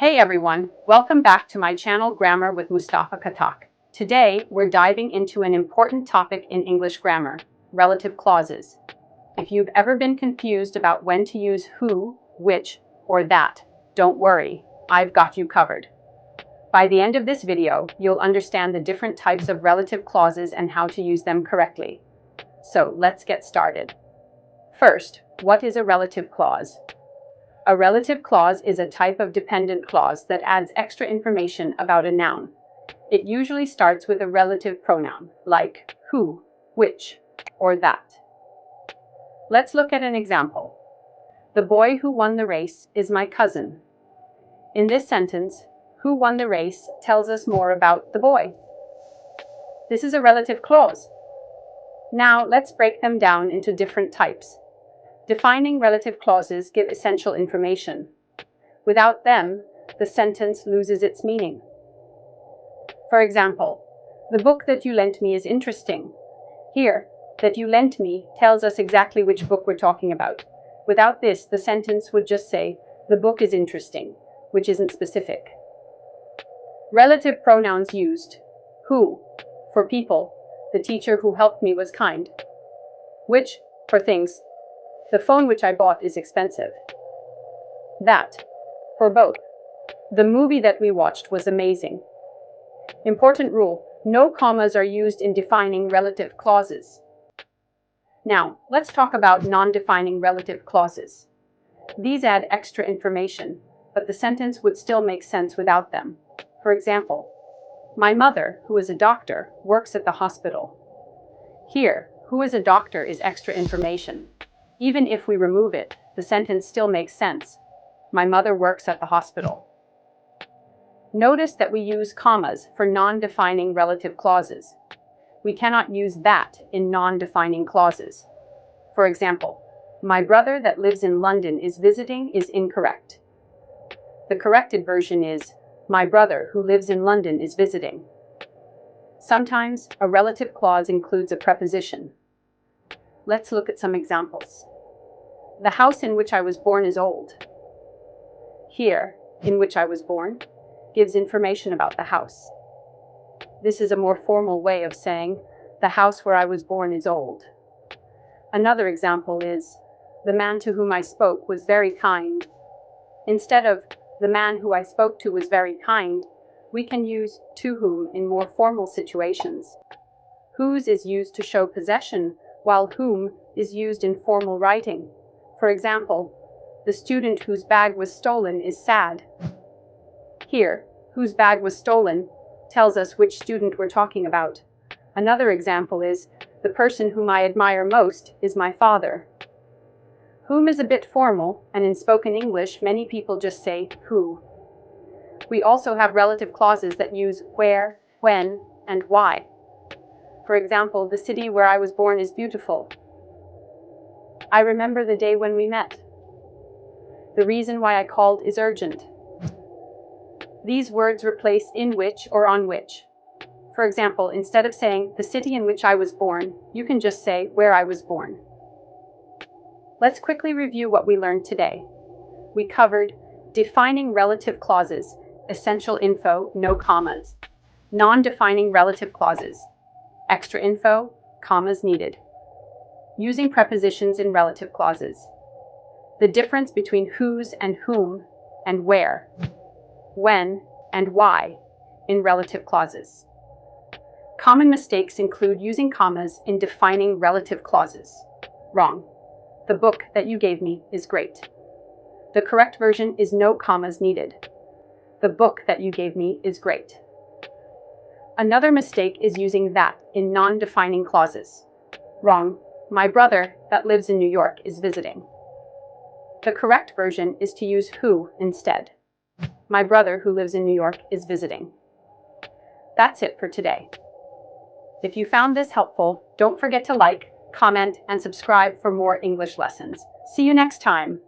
Hey everyone, welcome back to my channel Grammar with Mustafa Khattak. Today, we're diving into an important topic in English grammar, relative clauses. If you've ever been confused about when to use who, which, or that, don't worry, I've got you covered. By the end of this video, you'll understand the different types of relative clauses and how to use them correctly. So let's get started. First, what is a relative clause? A relative clause is a type of dependent clause that adds extra information about a noun. It usually starts with a relative pronoun, like who, which, or that. Let's look at an example. The boy who won the race is my cousin. In this sentence, who won the race tells us more about the boy. This is a relative clause. Now, let's break them down into different types. Defining relative clauses give essential information. Without them, the sentence loses its meaning. For example, the book that you lent me is interesting. Here, that you lent me tells us exactly which book we're talking about. Without this, the sentence would just say, the book is interesting, which isn't specific. Relative pronouns used. Who, for people, the teacher who helped me was kind. Which, for things, the phone which I bought is expensive. That, for both, the movie that we watched was amazing. Important rule, no commas are used in defining relative clauses. Now, let's talk about non-defining relative clauses. These add extra information, but the sentence would still make sense without them. For example, my mother, who is a doctor, works at the hospital. Here, who is a doctor is extra information. Even if we remove it, the sentence still makes sense. My mother works at the hospital. Notice that we use commas for non-defining relative clauses. We cannot use that in non-defining clauses. For example, my brother that lives in London is visiting is incorrect. The corrected version is, my brother who lives in London is visiting. Sometimes, a relative clause includes a preposition. Let's look at some examples. The house in which I was born is old. Here, in which I was born, gives information about the house. This is a more formal way of saying, the house where I was born is old. Another example is, the man to whom I spoke was very kind. Instead of, the man who I spoke to was very kind, we can use to whom in more formal situations. Whose is used to show possession, while whom is used in formal writing. For example, the student whose bag was stolen is sad. Here, whose bag was stolen tells us which student we're talking about. Another example is, the person whom I admire most is my father. Whom is a bit formal, and in spoken English, many people just say who. We also have relative clauses that use where, when, and why. For example, the city where I was born is beautiful. I remember the day when we met. The reason why I called is urgent. These words replace in which or on which. For example, instead of saying the city in which I was born, you can just say where I was born. Let's quickly review what we learned today. We covered defining relative clauses, essential info, no commas. Non-defining relative clauses, extra info, commas needed. Using prepositions in relative clauses. The difference between whose and whom and where, when and why in relative clauses. Common mistakes include using commas in defining relative clauses. Wrong. The book that you gave me is great. The correct version is no commas needed. The book that you gave me is great. Another mistake is using that in non-defining clauses. Wrong. My brother that lives in New York is visiting. The correct version is to use who instead. My brother who lives in New York is visiting. That's it for today. If you found this helpful, don't forget to like, comment, and subscribe for more English lessons. See you next time.